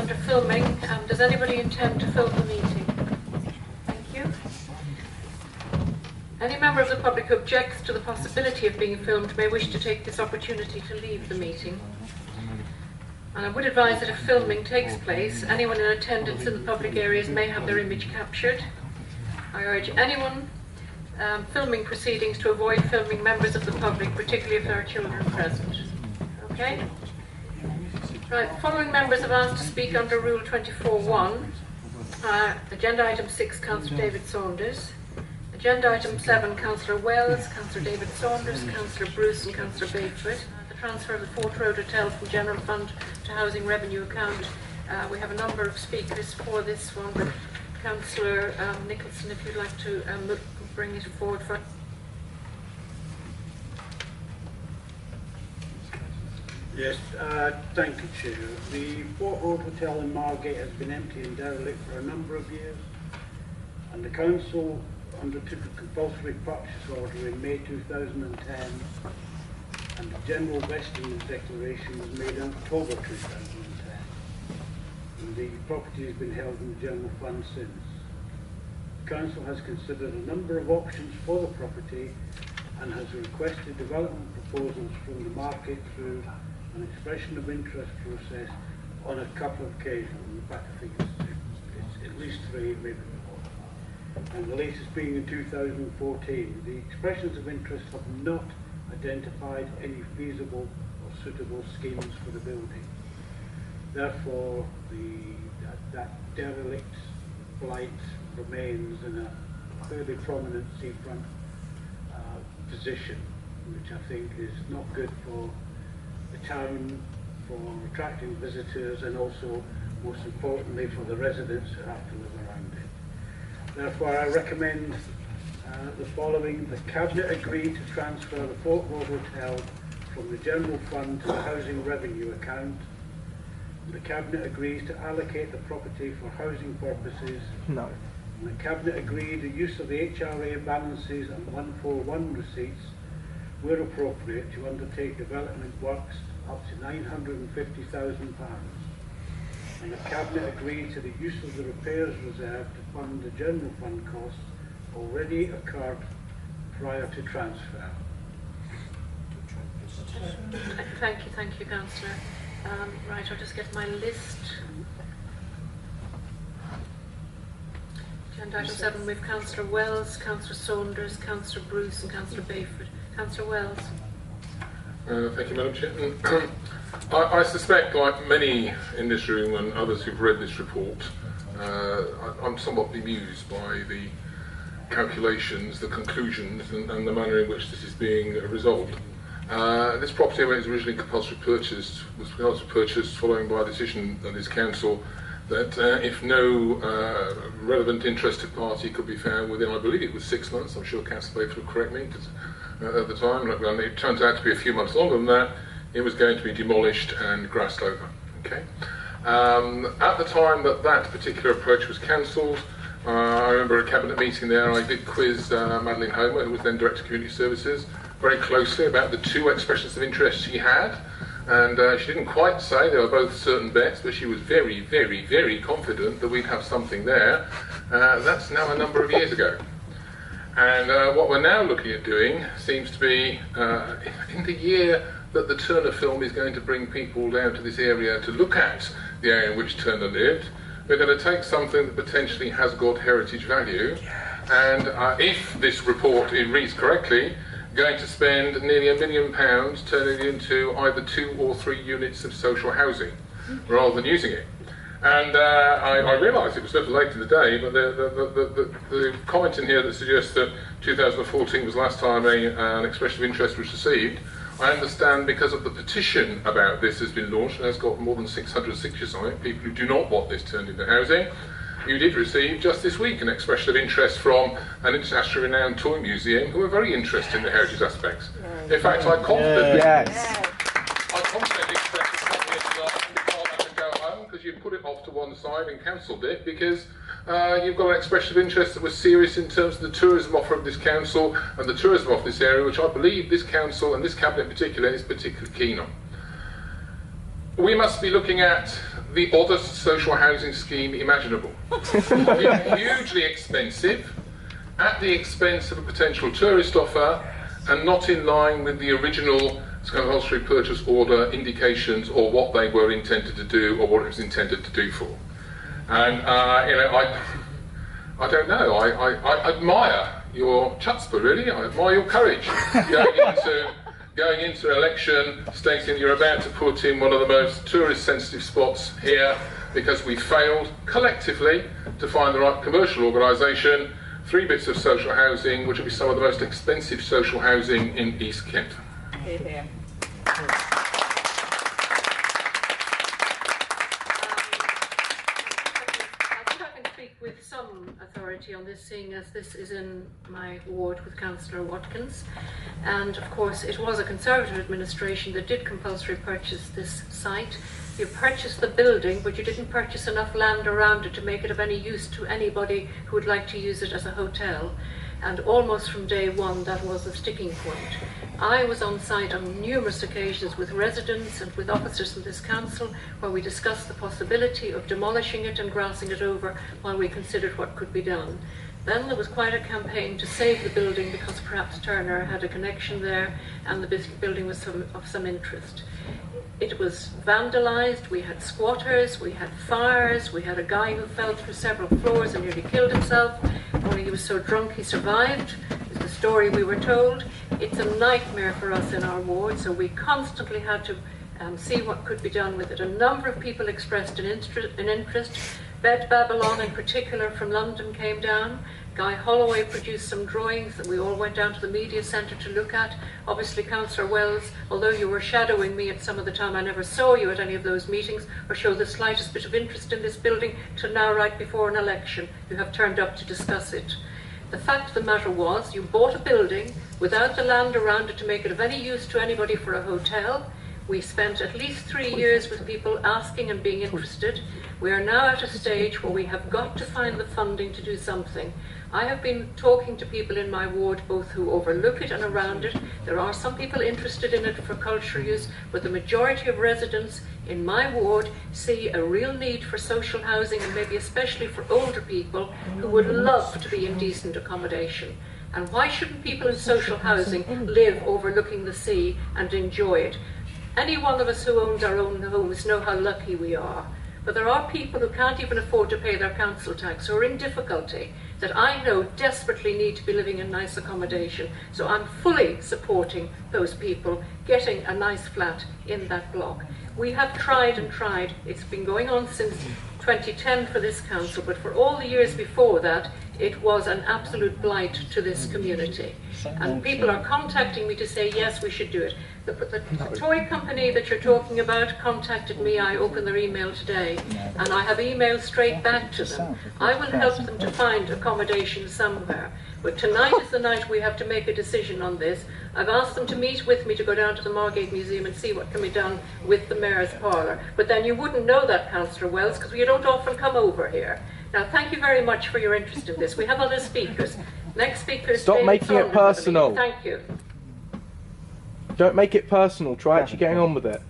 under filming, does anybody intend to film the meeting? Thank you. Any member of the public who objects to the possibility of being filmed may wish to take this opportunity to leave the meeting. And I would advise that if filming takes place, anyone in attendance in the public areas may have their image captured. I urge anyone filming proceedings to avoid filming members of the public, particularly if there are children present. Okay? Right, the following members have asked to speak under Rule 24.1. Agenda item 6, Councillor David Saunders. Agenda item 7, Councillor Wells, Councillor David Saunders, Councillor Bruce and Councillor Bayford. The transfer of the Fort Road Hotel from General Fund to Housing Revenue Account. We have a number of speakers for this one, but Councillor Nicholson, if you'd like to bring it forward for... Yes, thank you, Chair. The Fort Road Hotel in Margate has been empty and derelict for a number of years, and the Council undertook a compulsory purchase order in May 2010, and the general vesting declaration was made in October 2010. And the property has been held in the general fund since. The Council has considered a number of options for the property and has requested development proposals from the market through an expression of interest process on a couple of occasions. In fact, I think it's at least 3, maybe more. And the latest being in 2014. The expressions of interest have not identified any feasible or suitable schemes for the building. Therefore, that derelict blight remains in a fairly prominent seafront position, which I think is not good for the town, for attracting visitors, and also, most importantly, for the residents who have to live around it. Therefore, I recommend the following. The Cabinet agree to transfer the Fort Road Hotel from the General Fund to the Housing Revenue Account. The Cabinet agrees to allocate the property for housing purposes. No. And the Cabinet agreed the use of the HRA balances and 141 receipts, where appropriate, to undertake development works up to £950,000. And the Cabinet agreed to the use of the repairs reserve to fund the general fund costs already occurred prior to transfer. Thank you, Councillor. Right, I'll just get my list. Agenda item 7, we have Councillor Wells, Councillor Saunders, Councillor Bruce and Councillor Bayford. Councillor Wells. Thank you, Madam Chair. I suspect, like many in this room and others who've read this report, I'm somewhat bemused by the calculations, the conclusions and the manner in which this is being resolved. This property, when it was originally compulsory purchased, was compulsory purchased following by a decision of this council that if no relevant interested party could be found within, I believe it was 6 months, I'm sure Councillor Bayford will correct me, because at the time, and it turns out to be a few months longer than that, it was going to be demolished and grassed over. Okay. At the time that that particular approach was cancelled, I remember a Cabinet meeting there, I did quiz Madeleine Homer, who was then Director of Community Services, very closely about the 2 expressions of interest she had. And she didn't quite say they were both certain bets, but she was very, very, very confident that we'd have something there. That's now a number of years ago. And what we're now looking at doing seems to be, in the year that the Turner film is going to bring people down to this area to look at the area in which Turner lived, we're going to take something that potentially has got heritage value, and if this report reads correctly, going to spend nearly £1 million turning it into either 2 or 3 units of social housing rather than using it. And I realise it was a little late in the day, but the comment in here that suggests that 2014 was the last time an expression of interest was received, I understand because of the petition about this has been launched and has got more than 600 signatures on it, people who do not want this turned into housing. You did receive just this week an expression of interest from an internationally renowned toy museum who are very interested in the heritage aspects. In fact, I confidently expect to come here tonight and be told to go home because you put it off to one side and cancelled it because you've got an expression of interest that was serious in terms of the tourism offer of this council and the tourism of this area, which I believe this council and this cabinet in particular is particularly keen on. we must be looking at the oddest social housing scheme imaginable. Hugely expensive, at the expense of a potential tourist offer, and not in line with the original compulsory purchase order indications or what they were intended to do or what it was intended to do for. And I don't know. I admire your chutzpah, really. I admire your courage going into an election, stating you're about to put in one of the most tourist-sensitive spots here because we failed collectively to find the right commercial organisation. 3 bits of social housing, which will be some of the most expensive social housing in East Kent. Hear, hear. With some authority on this, seeing as this is in my ward with Councillor Watkins, and of course it was a Conservative administration that did compulsory purchase this site. You purchased the building, but you didn't purchase enough land around it to make it of any use to anybody who would like to use it as a hotel, and almost from day one that was the sticking point. I was on site on numerous occasions with residents and with officers from this council where we discussed the possibility of demolishing it and grassing it over while we considered what could be done. Then there was quite a campaign to save the building because perhaps Turner had a connection there and the building was of some interest. It was vandalised, we had squatters, we had fires, we had a guy who fell through several floors and nearly killed himself, only he was so drunk he survived, is the story we were told. It's a nightmare for us in our ward, so we constantly had to see what could be done with it. A number of people expressed an interest. Bed Babylon in particular from London came down. Guy Holloway produced some drawings that we all went down to the media centre to look at. Obviously, Councillor Wells, although you were shadowing me at some of the time, I never saw you at any of those meetings or showed the slightest bit of interest in this building till now, right before an election. You have turned up to discuss it. The fact of the matter was, you bought a building without the land around it to make it of any use to anybody for a hotel. We spent at least 3 years with people asking and being interested. We are now at a stage where we have got to find the funding to do something. I have been talking to people in my ward, both who overlook it and around it. There are some people interested in it for cultural use, but the majority of residents in my ward see a real need for social housing, and maybe especially for older people who would love to be in decent accommodation. And why shouldn't people in social housing live overlooking the sea and enjoy it? Any one of us who owns our own homes know how lucky we are. But there are people who can't even afford to pay their council tax, who are in difficulty, that I know desperately need to be living in nice accommodation. So I'm fully supporting those people getting a nice flat in that block. We have tried and tried. It's been going on since 2010 for this council, but for all the years before that, it was an absolute blight to this community. And people are contacting me to say, yes, we should do it. The toy company that you're talking about contacted me. I opened their email today, and I have emailed straight back to them. I will help them to find accommodation somewhere. But tonight is the night we have to make a decision on this. I've asked them to meet with me to go down to the Margate Museum and see what can be done with the Mayor's Parlour. But then you wouldn't know that, Councillor Wells, because you don't often come over here. Now, thank you very much for your interest in this. We have other speakers. Next speaker is Stop David making it Saunders, personal. Thank you. Don't make it personal. Try actually getting on with it.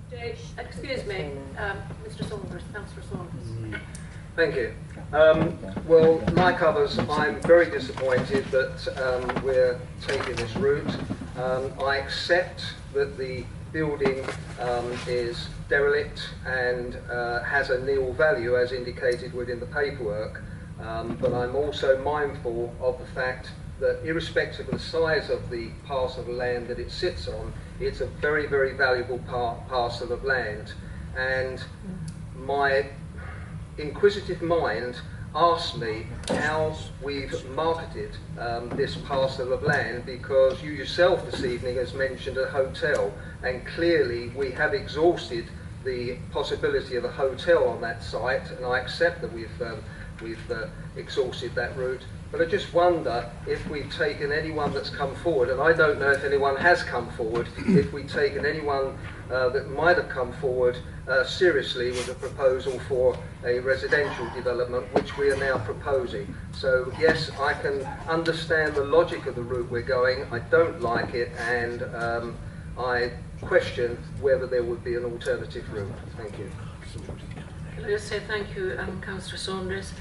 Excuse me, Mr. Saunders, Councillor Saunders. Thank you. Well, like others, I'm very disappointed that we're taking this route. I accept that the building is derelict and has a nil value as indicated within the paperwork, but I'm also mindful of the fact that irrespective of the size of the parcel of land that it sits on, it's a very, very valuable parcel of land. And my inquisitive mind asked me how we've marketed this parcel of land, because you yourself this evening has mentioned a hotel, and clearly we have exhausted the possibility of a hotel on that site, and I accept that we've exhausted that route. But I just wonder if we've taken anyone that's come forward, and I don't know if anyone has come forward, if we've taken anyone that might have come forward seriously with a proposal for a residential development, which we are now proposing. So yes, I can understand the logic of the route we're going. I don't like it, and I question whether there would be an alternative route. Thank you. Can I just say thank you, Councillor Saunders.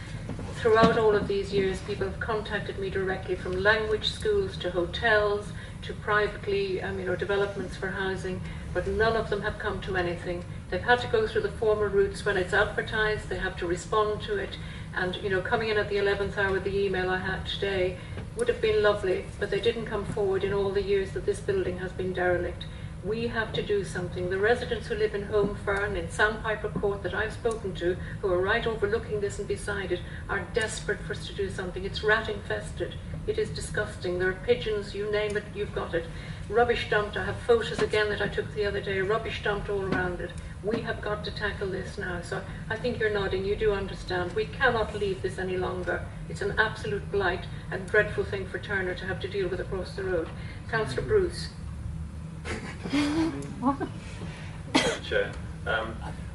Throughout all of these years, people have contacted me directly, from language schools to hotels to privately, developments for housing, but none of them have come to anything. They've had to go through the formal routes when it's advertised. They have to respond to it. And, coming in at the 11th hour with the email I had today would have been lovely, but they didn't come forward in all the years that this building has been derelict. We have to do something. The residents who live in Holmfern, in Sandpiper Court, that I've spoken to, who are right overlooking this and beside it, are desperate for us to do something. It's rat infested. It is disgusting. There are pigeons, you name it, you've got it. Rubbish dumped. I have photos again that I took the other day, rubbish dumped all around it. We have got to tackle this now. So I think you're nodding, you do understand. We cannot leave this any longer. It's an absolute blight and dreadful thing for Turner to have to deal with across the road. Councillor Bruce. Chair.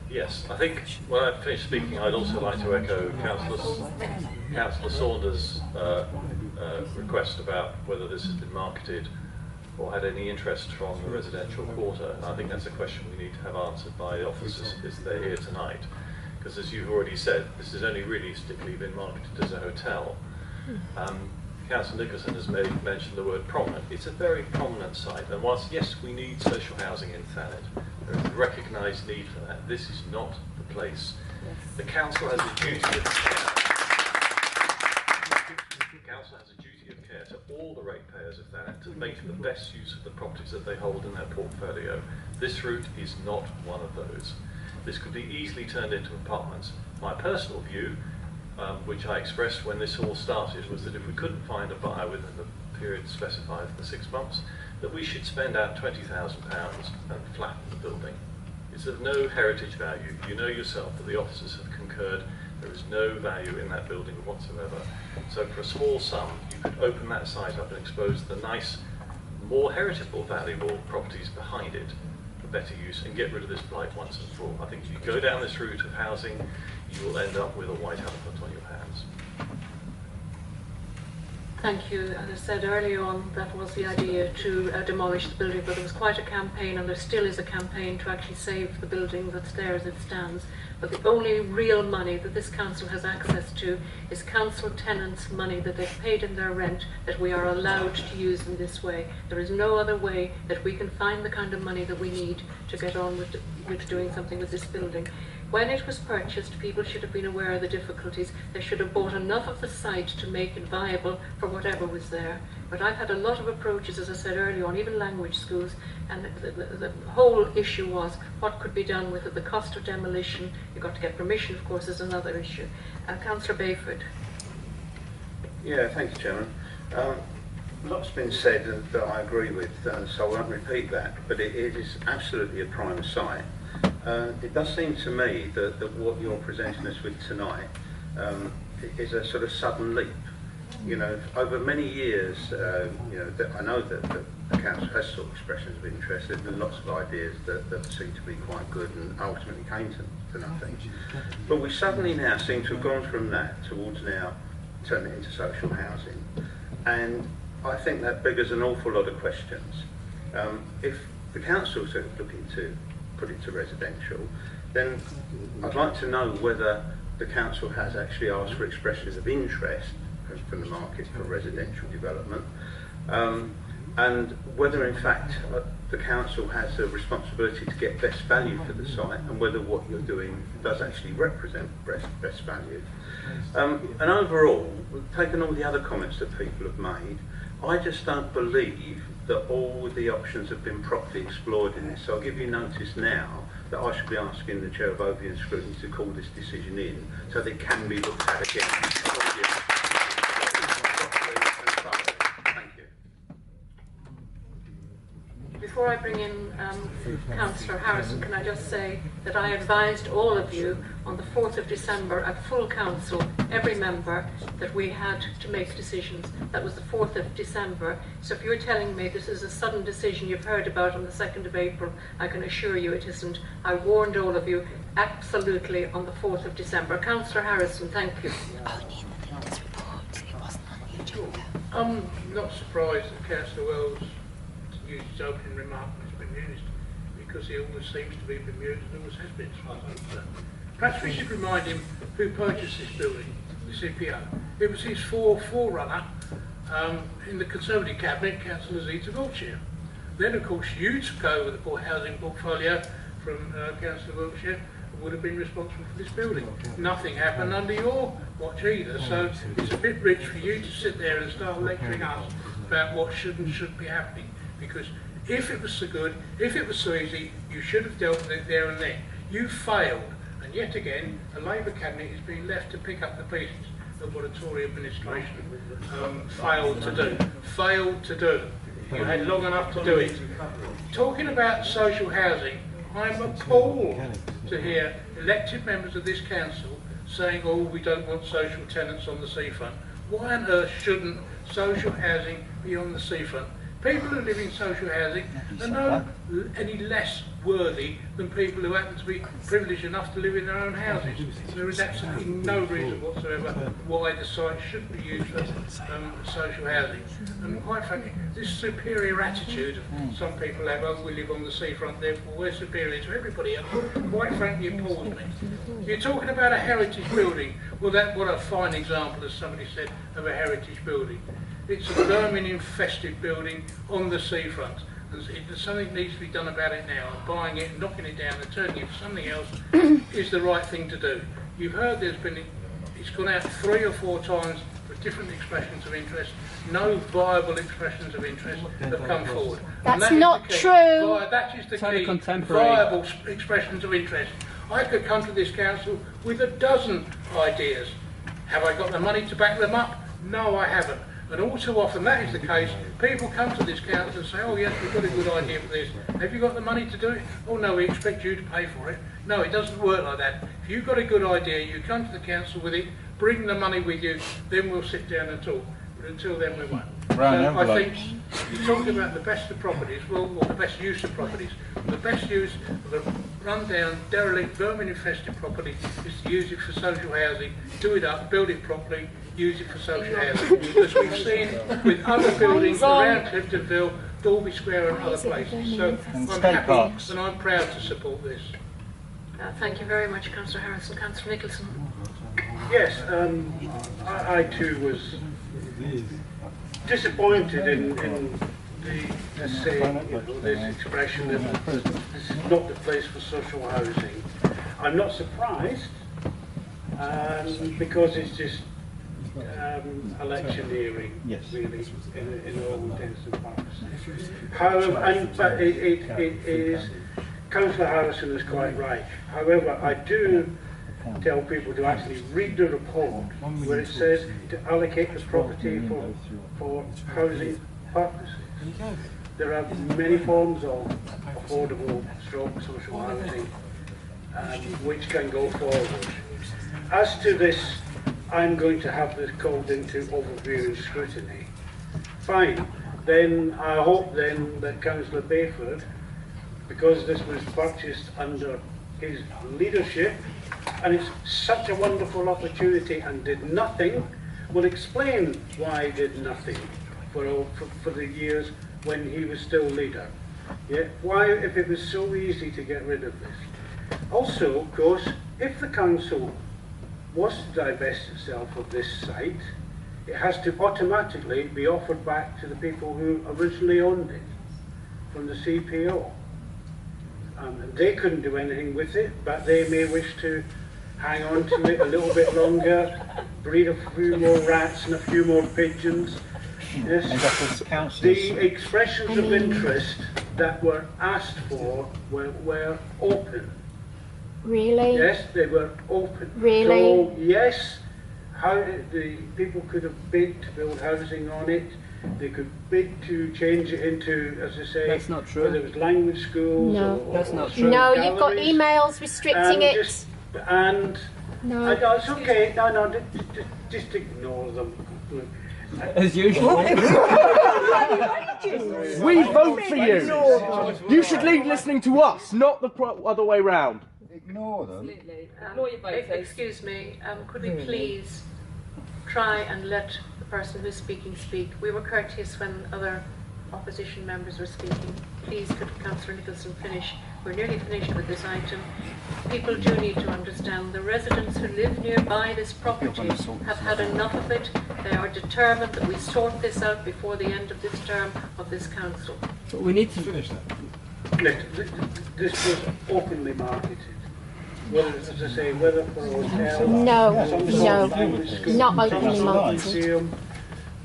Yes, I think when I finish speaking, I'd also like to echo Councillor Saunders' request about whether this has been marketed or had any interest from the residential quarter. And I think that's a question we need to have answered by the officers if they're here tonight. Because as you've already said, this has only realistically been marketed as a hotel. Councillor Nicholson has mentioned the word prominent. It's a very prominent site, and whilst yes, we need social housing in Thanet, there is a recognised need for that. This is not the place. Yes. The council has a duty of care. The council has a duty of care to all the ratepayers of Thanet to make the best use of the properties that they hold in their portfolio. This route is not one of those. This could be easily turned into apartments. My personal view, which I expressed when this all started, was that if we couldn't find a buyer within the period specified for the 6 months, that we should spend out £20,000 and flatten the building. It's of no heritage value. You know yourself that the officers have concurred there is no value in that building whatsoever. So for a small sum, you could open that site up and expose the nice, more heritable, valuable properties behind it for better use and get rid of this blight once and for all. I think if you go down this route of housing, you will end up with a white elephant on your hands. Thank you. As I said earlier on, that was the idea, to demolish the building, but there was quite a campaign, and there still is a campaign to actually save the building that's there as it stands. But the only real money that this council has access to is council tenants' money that they've paid in their rent, that we are allowed to use in this way. There is no other way that we can find the kind of money that we need to get on with doing something with this building. When it was purchased, people should have been aware of the difficulties. They should have bought enough of the site to make it viable for whatever was there. But I've had a lot of approaches, as I said earlier on, even language schools, and the whole issue was what could be done with it. The cost of demolition, you've got to get permission, of course, is another issue. Councillor Bayford. Yeah, thank you, Chairman. A lot's been said that I agree with, so I won't repeat that, but it is absolutely a prime site. It does seem to me that what you're presenting us with tonight is a sort of sudden leap. You know, over many years, I know that the council has sought expressions of interest. There's been lots of ideas that seem to be quite good and ultimately came to nothing. But we suddenly now seem to have gone from that towards now turning it into social housing. And I think that beggars an awful lot of questions. If the council's looking to put it to residential, then I'd like to know whether the council has actually asked for expressions of interest from the market for residential development, and whether in fact the council has a responsibility to get best value for the site, and whether what you're doing does actually represent best value. And overall, taking all the other comments that people have made, I just don't believe that all the options have been properly explored in this. So I'll give you notice now that I should be asking the Chair of Ovian Scrutiny to call this decision in so that it can be looked at again. Thank you. Before I bring in Councillor Harrison, can I just say that I advised all of you on the 4th of December at full council, every member, that we had to make decisions. That was the 4th of December. So if you're telling me this is a sudden decision you've heard about on the 2nd of April, I can assure you it isn't. I warned all of you absolutely on the 4th of December. Councillor Harrison, thank you. I'm not surprised that Councillor Wells used his opening remark when it's been used because he always seems to be bemused and always has been, as far as I'm concerned. Perhaps we should remind him who purchased this building, the CPO. It was his forerunner in the Conservative Cabinet, Councillor Zita Wiltshire. Then, of course, you took over the housing portfolio from Councillor Wiltshire and would have been responsible for this building. Nothing happened under your watch either, so it's a bit rich for you to sit there and start lecturing us about what should and shouldn't be happening. Because if it was so good, if it was so easy, you should have dealt with it there and then. You failed, and yet again, a Labour cabinet is being left to pick up the pieces of what a Tory administration failed to do. Failed to do. You had long enough to do it. Talking about social housing, I'm appalled to hear elected members of this council saying, oh, we don't want social tenants on the seafront. Why on earth shouldn't social housing be on the seafront? People who live in social housing are no any less worthy than people who happen to be privileged enough to live in their own houses. There is absolutely no reason whatsoever why the site should be used for social housing. And quite frankly, this superior attitude some people have, oh, we live on the seafront, therefore we're superior to everybody else, quite frankly appalls me. You're talking about a heritage building. Well, what a fine example, as somebody said, of a heritage building. It's a vermin-infested building on the seafront. And something needs to be done about it now. And buying it, knocking it down and turning it for something else is the right thing to do. You've heard it's gone out 3 or 4 times for different expressions of interest. No viable expressions of interest have come forward. That's not true. That is the key, viable expressions of interest. I could come to this council with a dozen ideas. Have I got the money to back them up? No, I haven't. And all too often that is the case. People come to this council and say, oh yes, we've got a good idea for this. Have you got the money to do it? Oh no, we expect you to pay for it. No, it doesn't work like that. If you've got a good idea, you come to the council with it, bring the money with you, then we'll sit down and talk. But until then we won't. So I think you talked about the best of properties, well, or the best use of properties. The best use of a run-down, derelict, vermin-infested property is to use it for social housing, do it up, build it properly, use it for social housing. As we've seen with other buildings around Cliftonville, Dalby Square and other places. So I'm happy and I'm proud to support this. Thank you very much, Councillor Harrison. Councillor Nicholson. Yes, I too was disappointed in the, let's say, this expression that this is not the place for social housing. I'm not surprised, because it's just electioneering, really, in all intents and purposes. However, but it is, Councillor Harrison is quite right. However, I do tell people to actually read the report where it says to allocate the property for housing purposes. There are many forms of affordable social housing which can go forward. As to this, I'm going to have this called into overview and scrutiny. Fine. Then I hope then that Councillor Bayford, because this was purchased under his leadership, and it's such a wonderful opportunity and did nothing, will explain why he did nothing for the years when he was still leader. Yeah? Why, if it was so easy to get rid of this? Also, of course, if the council was to divest itself of this site, it has to automatically be offered back to the people who originally owned it from the CPO. And they couldn't do anything with it, but they may wish to hang on to it a little bit longer, breed a few more rats and a few more pigeons. Yes. The expressions of interest that were asked for were open. Really? Yes, they were open. Really? So, yes, the people could have bid to build housing on it. They could bid to change it into, as I say, that's not true. Whether it was language schools no. That's not true. No, you've got emails restricting it. No, it's okay. No, just ignore them. As usual. We vote for you. You should leave listening to us, not the other way round. Ignore them. Ignore your voters. Excuse me, could we please try and let the person who's speaking speak? We were courteous when other opposition members were speaking. Please, could Councillor Nicholson finish? We're nearly finished with this item. People do need to understand the residents who live nearby this property have had enough of it. They are determined that we sort this out before the end of this term of this council. But we need to finish that. This was openly marketed. Whether, as I say, whether for a hotel, No, not openly marketed.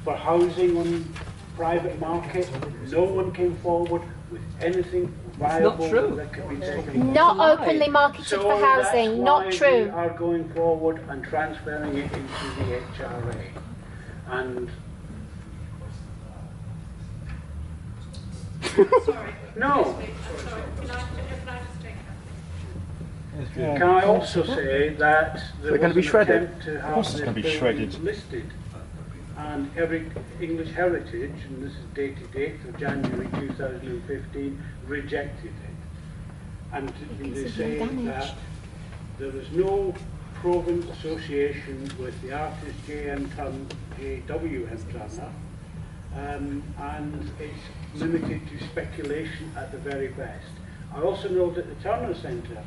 For housing on private market, no one came forward with anything viable that could be taken. Not openly marketed so for housing, not that's true. why we are going forward and transferring it into the HRA. And Sorry. no. Sorry. Can I just take that? Can I also say that there was going to be an shredded. attempt to have this building listed, and every English Heritage, and this is dated 8th of January 2015, rejected it. And they say that there was no proven association with the artist J.W.M. Turner, and it's limited to speculation at the very best. I also know that the Turner Centre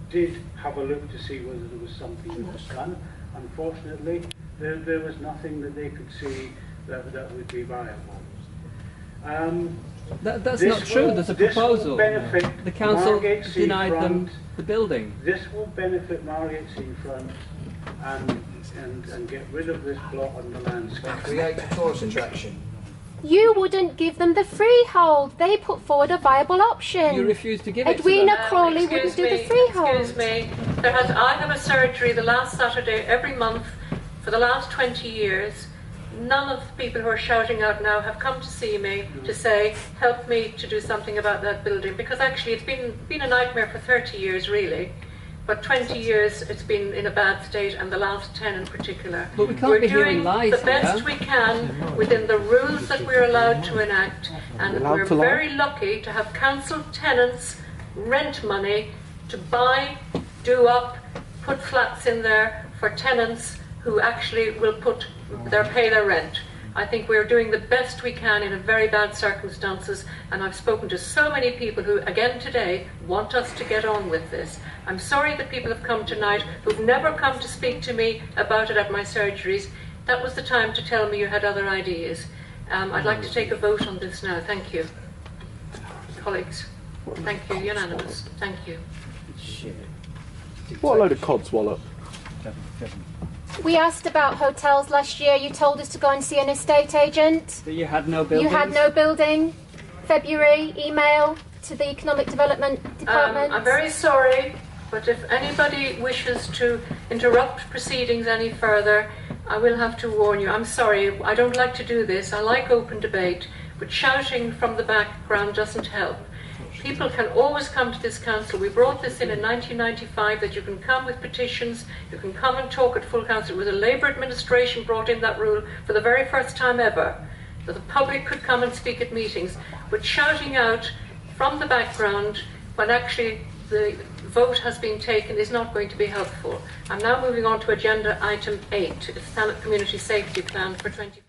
did have a look to see whether there was something that was done. Unfortunately, there was nothing that they could see that would be viable. That's not true. There's a proposal. The council denied them the building. This will benefit Margate Seafront and get rid of this blot on the landscape. Create a tourist attraction. You wouldn't give them the freehold. They put forward a viable option. You refused to give it to Edwina them. Crawley wouldn't do the freehold. Excuse me. I have a surgery the last Saturday every month for the last 20 years. None of the people who are shouting out now have come to see me to say, help me to do something about that building, because actually it's been a nightmare for 30 years really, but 20 years it's been in a bad state, and the last 10 in particular. But we can't be hearing lies the best we can within the rules that we're allowed to enact, and we're very lucky to have council tenants rent money to buy, do up, put flats in there for tenants who actually will pay their rent. I think we're doing the best we can in a very bad circumstances, and I've spoken to so many people who, again today, want us to get on with this. I'm sorry that people have come tonight who've never come to speak to me about it at my surgeries. That was the time to tell me you had other ideas. I'd like to take a vote on this now. Thank you. Colleagues, thank you. Unanimous. Thank you. What a load of codswallop. We asked about hotels last year. You told us to go and see an estate agent. But you had no building. You had no building. February, email to the Economic Development Department. I'm very sorry, but if anybody wishes to interrupt proceedings any further, I will have to warn you. I'm sorry, I don't like to do this. I like open debate, but shouting from the background doesn't help. People can always come to this council. We brought this in 1995, that you can come with petitions, you can come and talk at full council. It was a Labour administration brought in that rule for the very first time ever, that the public could come and speak at meetings. But shouting out from the background when actually the vote has been taken is not going to be helpful. I'm now moving on to agenda item 8, the Thanet Community Safety Plan for 20...